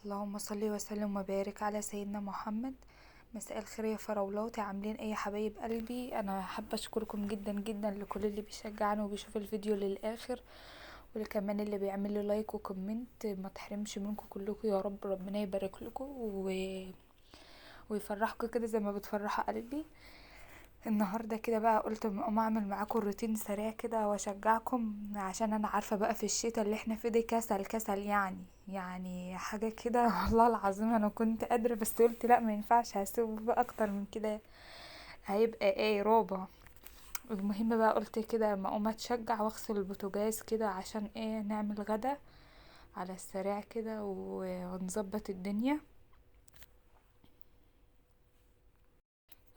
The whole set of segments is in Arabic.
اللهم صل وسلم وبارك على سيدنا محمد. مساء الخير يا فراولاتي، عاملين ايه يا حبايب قلبي؟ انا حابه اشكركم جدا جدا لكل اللي بيشجعني وبيشوف الفيديو للاخر، والكمان اللي بيعمل لي لايك وكومنت. ما تحرمش منكم كلكم يا رب، ربنا يبارك لكم ويفرحكم كده زي ما بتفرحوا قلبي. النهارده كده بقى قلت اقوم اعمل معاكم روتين سريع كده واشجعكم، عشان انا عارفه بقى في الشتاء اللي احنا فيه ده كسل كسل يعني حاجه كده. والله العظيم انا كنت قادره، بس قلت لا ما ينفعش هسيبه بقى اكتر من كده، هيبقى ايه رابع. المهم بقى قلت كده ما اقوم اتشجع واغسل البوتاجاز كده، عشان ايه نعمل غدا على السريع كده ونظبط الدنيا.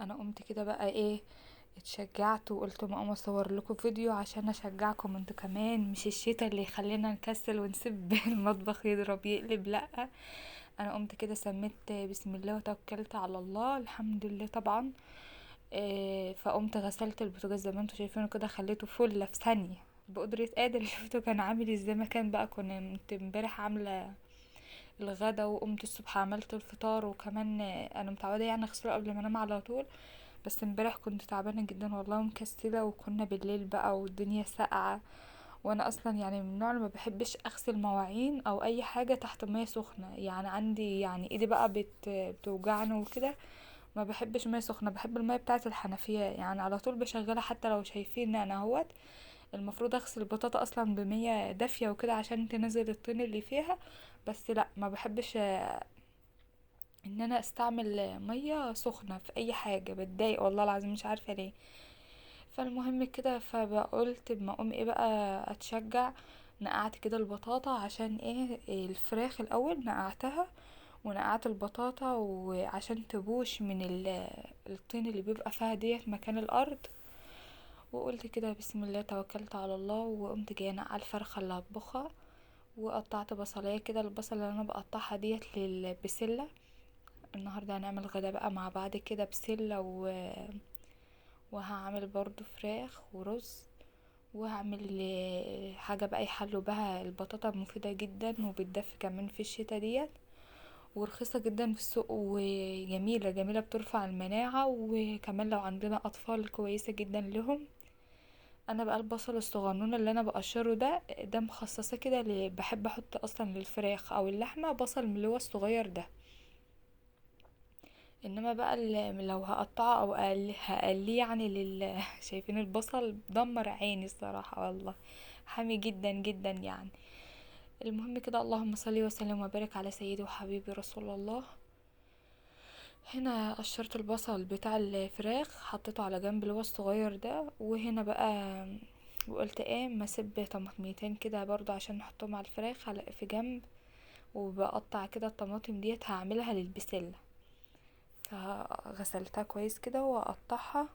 انا قمت كده بقى ايه، اتشجعت وقلت ما اقوم اصور لكم فيديو عشان اشجعكم انتوا كمان، مش الشتا اللي يخلينا نكسل ونسيب المطبخ يضرب يقلب، لا. انا قمت كده سميت بسم الله وتوكلت على الله، الحمد لله طبعا. فقمت غسلت البوتاجاز زي ما انتوا شايفينه كده، خليته فل في ثانيه بقدرة قادر. شفتوا كان عامل ازاي؟ ما كان بقى كنت امبارح عامله الغدا، وقمت الصبح عملت الفطار، وكمان انا متعوده يعني اغسله قبل ما انام على طول. بس امبارح كنت تعبانه جدا والله ومكسله، وكنا بالليل بقى والدنيا ساقعه، وانا اصلا يعني من النوع اللي ما بحبش اغسل مواعين او اي حاجه تحت ميه سخنه، يعني عندي يعني ايدي بقى بتوجعني وكده. ما بحبش ميه سخنه، بحب الميه بتاعه الحنفيه، يعني على طول بشغلها. حتى لو شايفين انا اهوت المفروض اغسل البطاطا اصلا بمية دافيه وكده عشان تنزل الطين اللي فيها، بس لا ما بحبش ان انا استعمل ميه سخنه في اي حاجه، بتضايق والله العظيم مش عارفه ليه. فالمهم كده فقلت ما اقوم ايه بقى اتشجع. نقعت كده البطاطا عشان ايه الفراخ الاول نقعتها، ونقعت البطاطا وعشان تبوش من الطين اللي بيبقى فيها ديت مكان الارض. وقلت كده بسم الله توكلت على الله، وقمت جايه نقع الفرخه اللي هطبخها. وقطعت بصلايه كده، البصل اللي انا بقطعها ديت للبسله. النهارده هنعمل غدا بقى مع بعض كده، بسله وهعمل برضو فراخ ورز. وهعمل حاجة بقى يحلوا بها البطاطا، مفيدة جدا وبتدفي كمان في الشتا ديت، ورخيصة جدا في السوق، وجميلة جميلة بترفع المناعة، وكمان لو عندنا أطفال كويسة جدا لهم. انا بقى البصل الصغنون اللي انا بقشره ده مخصصة كده بحب احط اصلا للفراخ او اللحمة بصل من اللي هو الصغير ده. انما بقى لو هقطعه او هقليه يعني شايفين البصل دمر عيني الصراحة والله، حامي جدا جدا يعني. المهم كده اللهم صل وسلم وبارك على سيدي وحبيبي رسول الله. هنا قشرت البصل بتاع الفراخ حطيته على جنب اللي هو الصغير ده، وهنا بقى وقلت ايه ما اسيب طماطميتين كده برضو عشان نحطهم على الفراخ على في جنب. وبقطع كده الطماطم ديت هعملها للبسلة، فغسلتها كويس كده واقطعها،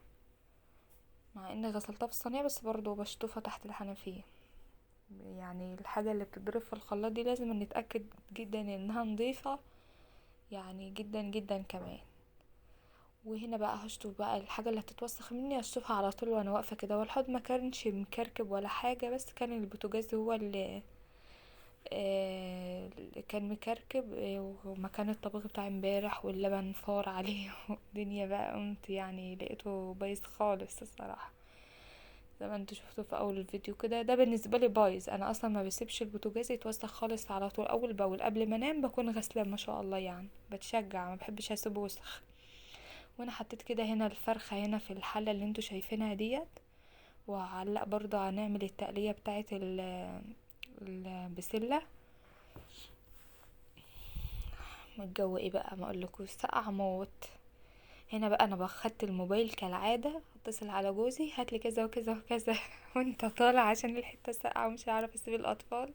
مع اني غسلتها في الصينية بس برضو بشطفها تحت الحنفية. يعني الحاجة اللي بتضرب في الخلاط دي لازم نتأكد جدا انها نظيفة، يعني جدا جدا كمان. وهنا بقى هشطف بقى الحاجة اللي هتتوسخ مني، هشطفها على طول وانا واقفة كده، والحوض ما كانش مكركب ولا حاجة، بس كان البوتاجاز هو اللي كان مكركب، ومكان الطبخ بتاع امبارح واللبن فار عليه. والدنيا بقى قمت يعني لقيته بايظ خالص الصراحة، زي ما انتوا شفتوا في اول الفيديو كده. ده بالنسبه لي بايظ، انا اصلا ما بسيبش البوتاجاز يتوسخ خالص، على طول اول باول قبل ما انام بكون غسلاه ما شاء الله، يعني بتشجع ما بحبش اسيبه وسخ. وانا حطيت كده هنا الفرخه هنا في الحله اللي انتوا شايفينها ديت، وهعلق برضه هنعمل التقليه بتاعه البسله. الجو ايه بقى ما اقولكوش، سقع موت. هنا بقى انا باخدت الموبايل كالعاده اتصل على جوزي هاتلي كذا وكذا وكذا وانت طالع عشان الحته ساقعه ومش هعرف اسيب الاطفال.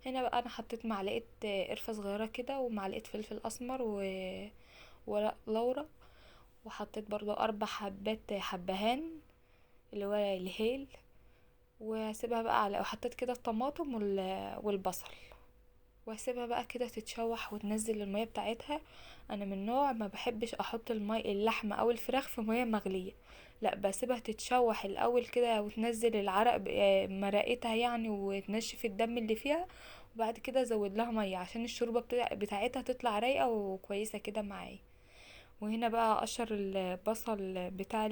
هنا بقى انا حطيت معلقه قرفه صغيره كده، ومعلقه فلفل اسمر وورق لورا، وحطيت برضو 4 حبات حبهان اللي هو الهيل. وهسيبها بقى على، وحطيت كده الطماطم والبصل، وهسيبها بقى كده تتشوح وتنزل المية بتاعتها. انا من نوع ما بحبش احط اللحمة او الفراخ في مية مغلية، لا بسيبها تتشوح الاول كده وتنزل العرق مرقتها يعني، وتنشف الدم اللي فيها، وبعد كده ازود لها ميه عشان الشوربه بتاعتها تطلع رايقه وكويسه كده معايا. وهنا بقى اقشر البصل بتاع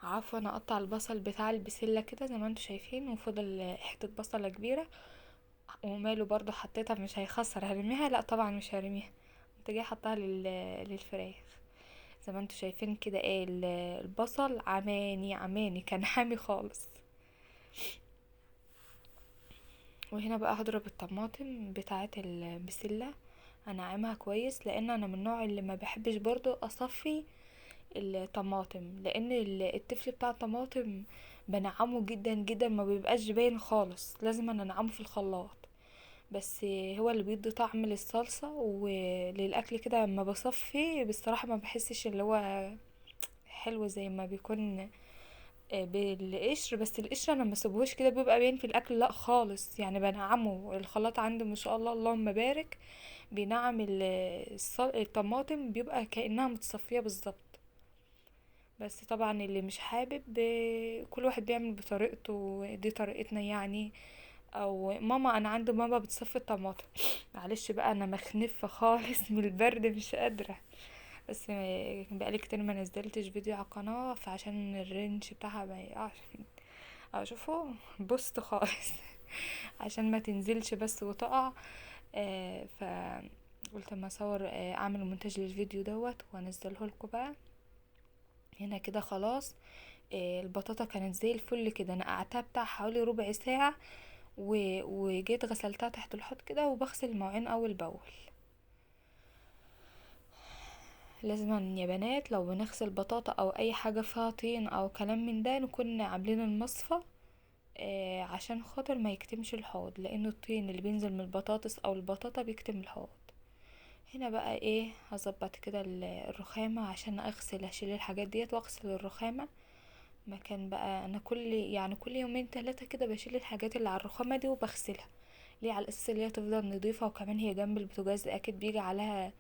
عفوا انا اقطع البصل بتاع البسله كده زي ما انتوا شايفين، وفضل حته بصله كبيره. وماله برضو حطيتها، مش هيخسر هرميها؟ لا طبعا مش هرميها. كنت جايه حطها للفراخ. زي ما انتوا شايفين كده ايه البصل عماني عماني كان حامي خالص. وهنا بقى هضرب الطماطم بتاعه البسله، انعمها كويس، لان انا من النوع اللي ما بحبش برضو اصفي الطماطم، لان التفل بتاع الطماطم بنعمه جدا جدا، ما بيبقاش باين خالص، لازم انا انعمه في الخلاط. بس هو اللي بيدي طعم للصلصة وللأكل كده. لما بصفي بصراحة ما بحسش اللي هو حلو زي ما بيكون بالقشر. بس القشر انا ما سيبهوش كده بيبقى باين في الاكل، لا خالص، يعني بنعمه. الخلاط عندي ما شاء الله اللهم بارك، بينعم الطماطم، بيبقى كأنها متصفية بالظبط. بس طبعا اللي مش حابب كل واحد بيعمل بطريقته، دي طريقتنا يعني. او ماما، انا عندي ماما بتصفي الطماطم. معلش بقى انا مخنفه خالص من البرد مش قادره. بس بقالي كتير ما نزلتش فيديو على القناه، فعشان الرينج بتاعها ما يقعش اشوفه بوست خالص عشان ما تنزلش بس وتقع. ف قلت اما اصور اعمل مونتاج للفيديو دوت وانزله لكم بقى. هنا كده خلاص. البطاطا كانت زي الفل كده، انا قعدتها بتاع حوالي ربع ساعه وجيت غسلتها تحت الحوض كده، وبغسل المواعين اول باول. لازم يا بنات لو بنغسل بطاطا او اي حاجه فيها طين او كلام من ده نكون عاملين المصفى، عشان خاطر ما يكتمش الحوض، لان الطين اللي بينزل من البطاطس او البطاطا بيكتم الحوض. هنا بقى ايه، هظبط كده الرخامه عشان اغسل، اشيل الحاجات ديت واغسل الرخامه. مكان بقى انا كل يومين ثلاثه كده بشيل الحاجات اللي على الرخامه دي وبغسلها، ليه؟ على الاساس اللي هي تفضل نضيفه. وكمان هي جنب البوتاجاز اكيد بيجي عليها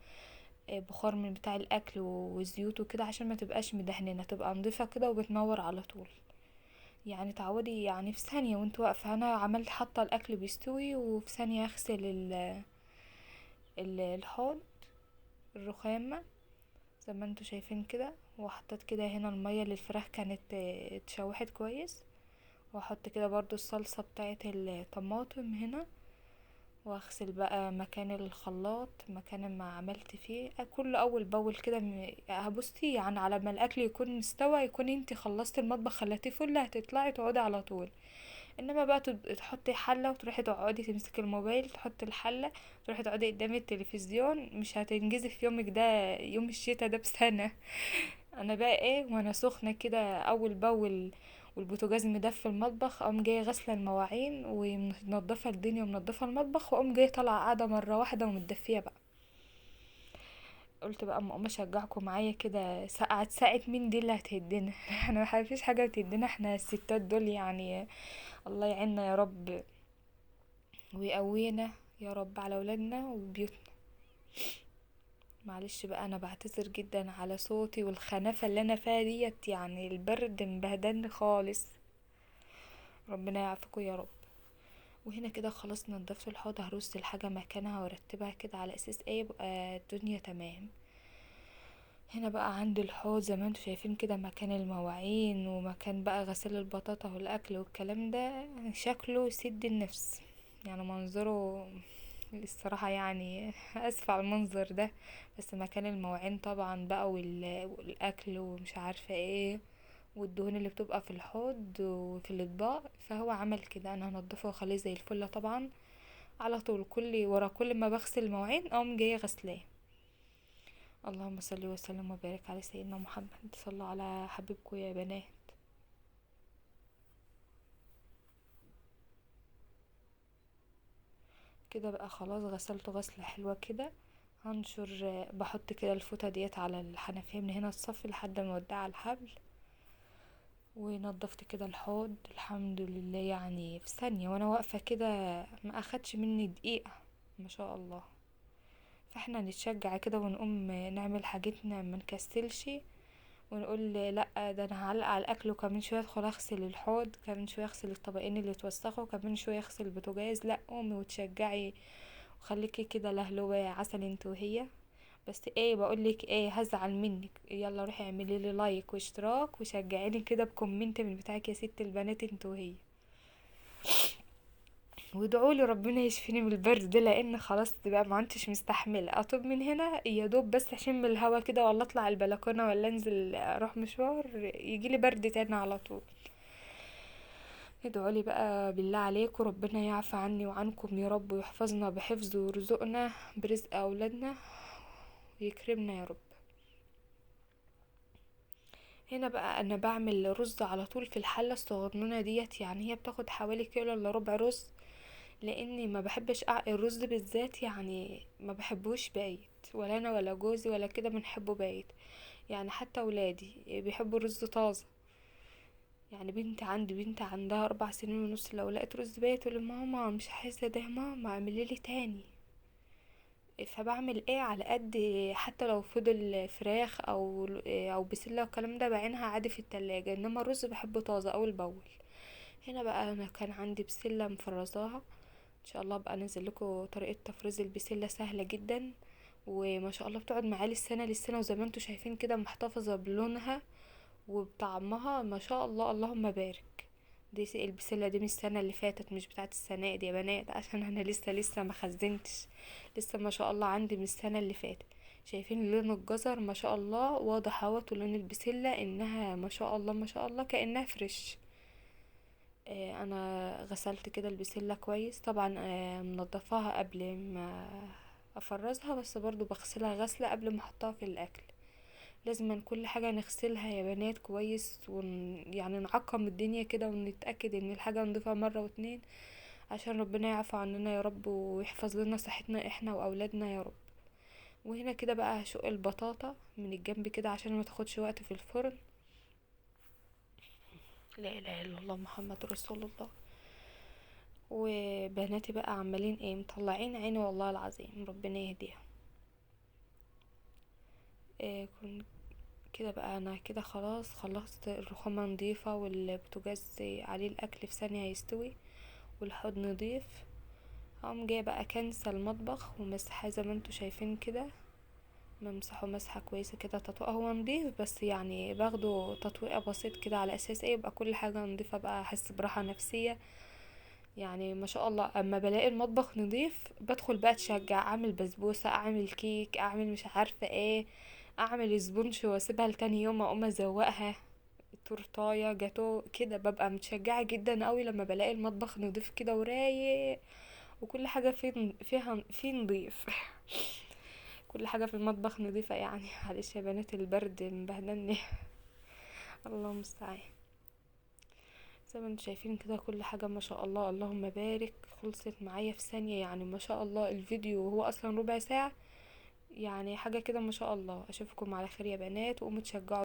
بخار من بتاع الاكل وزيوت وكده، عشان ما تبقاش مدهننه، تبقى نضيفه كده وبتنور على طول. يعني تعودي يعني في ثانيه وانت واقفه، انا عملت حاطه الاكل بيستوي وفي ثانيه اغسل الحوض، الرخامه زي ما انتوا شايفين كده. وحطيت كده هنا المية للفراخ كانت اتشوحت كويس. واحط كده برضو الصلصة بتاعت الطماطم هنا، واغسل بقى مكان الخلاط، مكان ما عملت فيه كل اول باول كده. هبصي يعني على ما الاكل يكون مستوى، يكون انتي خلصتي المطبخ خليتيه فل، هتطلعي تقعدي على طول. انما بقى تحطي حله وتروحي تقعدي تمسكي الموبايل، تحطي الحله تروحي تقعدي قدام التلفزيون، مش هتنجزي في يومك ده، يوم الشتا ده بسنه. انا بقى ايه، وانا سخنه كده اول باول والبوتاجاز مدفي المطبخ، اقوم جايه غاسله المواعين ومنضفه الدنيا ومنضفه المطبخ، واقوم جايه طالعه قاعده مره واحده ومتدفيه بقى. قلت بقى اما اقوم اشجعكم معايا كده، ساعة مين دي اللي هتهدنا احنا ما فيش حاجه بتهدنا، احنا الستات دول يعني. الله يعيننا يا رب ويقوينا يا رب على ولادنا وبيوتنا. معلش بقى انا بعتذر جدا على صوتي والخنفه اللي انا فيها ديت، يعني البرد مبهدلني خالص، ربنا يعافيكم يا رب. وهنا كده خلاص نضفت الحوض، هرص الحاجه مكانها وارتبها كده على اساس ايه يبقى الدنيا تمام. هنا بقى عند الحوض زي ما انتوا شايفين كده، مكان المواعين ومكان بقى غسيل البطاطا والاكل والكلام ده، شكله يسد النفس، يعني منظره الصراحة يعني اسف على المنظر ده. بس مكان المواعين طبعا بقى والاكل ومش عارفة ايه، والدهون اللي بتبقى في الحوض وفي الاطباق، فهو عمل كده. انا هنضفه واخليه زي الفل طبعا على طول، كل ما بغسل المواعين اقوم جايه غسلاه. اللهم صل وسلم وبارك على سيدنا محمد، صلوا على حبيبكم يا بنات. كده بقى خلاص غسلته غسلة حلوة كده. هنشر بحط كده الفوطة ديت على الحنفية من هنا الصف لحد ما اوديها على الحبل. ونضفت كده الحوض الحمد لله، يعني في ثانية وانا واقفة كده، ما اخدش مني دقيقة، ما شاء الله. فاحنا نتشجع كده ونقوم نعمل حاجتنا، ما نكسلش، ونقول لا ده انا هعلق على الاكل، وكمان شويه ادخل اغسل الحوض، كمان شويه اغسل الطبقين اللي اتوسخوا، كمان شويه اغسل البوتاجاز. لا قومي وتشجعي وخليكي كده لهلوة عسل انت وهي. بس ايه بقولك ايه، هزعل منك. يلا روحي اعملي لي لايك واشتراك وشجعيني كده بكومنت من بتاعك يا ست البنات انت وهي. وادعوا لي ربنا يشفيني من البرد ده، لان خلاص بقى ما عدتش مستحمله اطب من هنا يا دوب بس اشم الهوا كده، ولا اطلع البلكونه، ولا انزل اروح مشوار يجيلي برد تاني على طول. ادعوا لي بقى بالله عليكم ربنا يعفى عني وعنكم يا رب، ويحفظنا بحفظه ويرزقنا برزق اولادنا ويكرمنا يا رب. هنا بقى انا بعمل رز على طول في الحله الصغنونه ديت، يعني هي بتاخد حوالي كيلو الا ربع رز، لاني ما بحبش الرز بالذات، يعني ما بحبوش بايت، ولا انا ولا جوزي ولا كده بنحبه بايت. يعني حتى ولادي بيحبوا الرز طازه. يعني عندي بنت عندها 4 سنين ونص، لو لقيت رز بايت تقول ماما مش عايزه ده، ماما اعملي لي تاني. فبعمل ايه على قد، حتى لو فضل فراخ او بسله والكلام ده بعينها عادي في التلاجة، انما الرز بحبه طازه اول باول. هنا بقى انا كان عندي بسله مفرزاها، ان شاء الله بقى انزل لكم طريقه تفريز البسله سهله جدا، وما شاء الله بتقعد معايا للسنه للسنه، وزي ما انتم شايفين كده محتفظه بلونها وبطعمها ما شاء الله اللهم بارك. دي البسله دي من السنه اللي فاتت، مش بتاعت السنه دي يا بنات، عشان انا لسه ما خزنتش. لسه ما شاء الله عندي من السنه اللي فاتت. شايفين لون الجزر ما شاء الله واضح اهوت، ولون البسله انها ما شاء الله ما شاء الله كانها فريش. انا غسلت كده البسله كويس طبعا، منضفاها قبل ما افرزها، بس برضو بغسلها غسله قبل ما احطها في الاكل. لازم كل حاجه نغسلها يا بنات كويس، يعني نعقم الدنيا كده ونتاكد ان الحاجه نضيفها مره واتنين، عشان ربنا يعفو عننا يا رب ويحفظ لنا صحتنا احنا واولادنا يا رب. وهنا كده بقى هشق البطاطا من الجنب كده عشان ما تاخدش وقت في الفرن. لا اله الا الله محمد رسول الله. وبناتي بقى عمالين ايه مطلعين عيني والله العظيم ربنا يهديها. إيه كنت كده بقى انا كده خلاص خلصت، الرخامة نضيفة والبوتاجاز عليه الاكل في ثانية هيستوي، والحوض نضيف. هقوم جايه بقى كنسة المطبخ ومسحاه زي ما انتوا شايفين كده، بمسحه مسحة كويسة كده تطويقة، هو نضيف بس يعني باخده تطويقة بسيط كده على اساس ايه يبقى كل حاجة نضيفة، بقى احس براحة نفسية. يعني ما شاء الله اما بلاقي المطبخ نضيف بدخل بقى اتشجع، اعمل بسبوسة، اعمل كيك، اعمل مش عارفة ايه، اعمل سبونش واسيبها لتاني يوم اقوم ازوقها تورتايه جاتو كده. ببقى متشجعة جدا قوي لما بلاقي المطبخ نضيف كده ورايق، وكل حاجة فيه نضيف. كل حاجة في المطبخ نضيفة يعني. معلش يا بنات البرد مبهدلني. الله المستعان. زي ما انتم شايفين كده كل حاجة ما شاء الله اللهم بارك خلصت معايا في ثانية، يعني ما شاء الله الفيديو هو اصلا ربع ساعة، يعني حاجة كده ما شاء الله. اشوفكم على خير يا بنات، وقوموا تشجعوا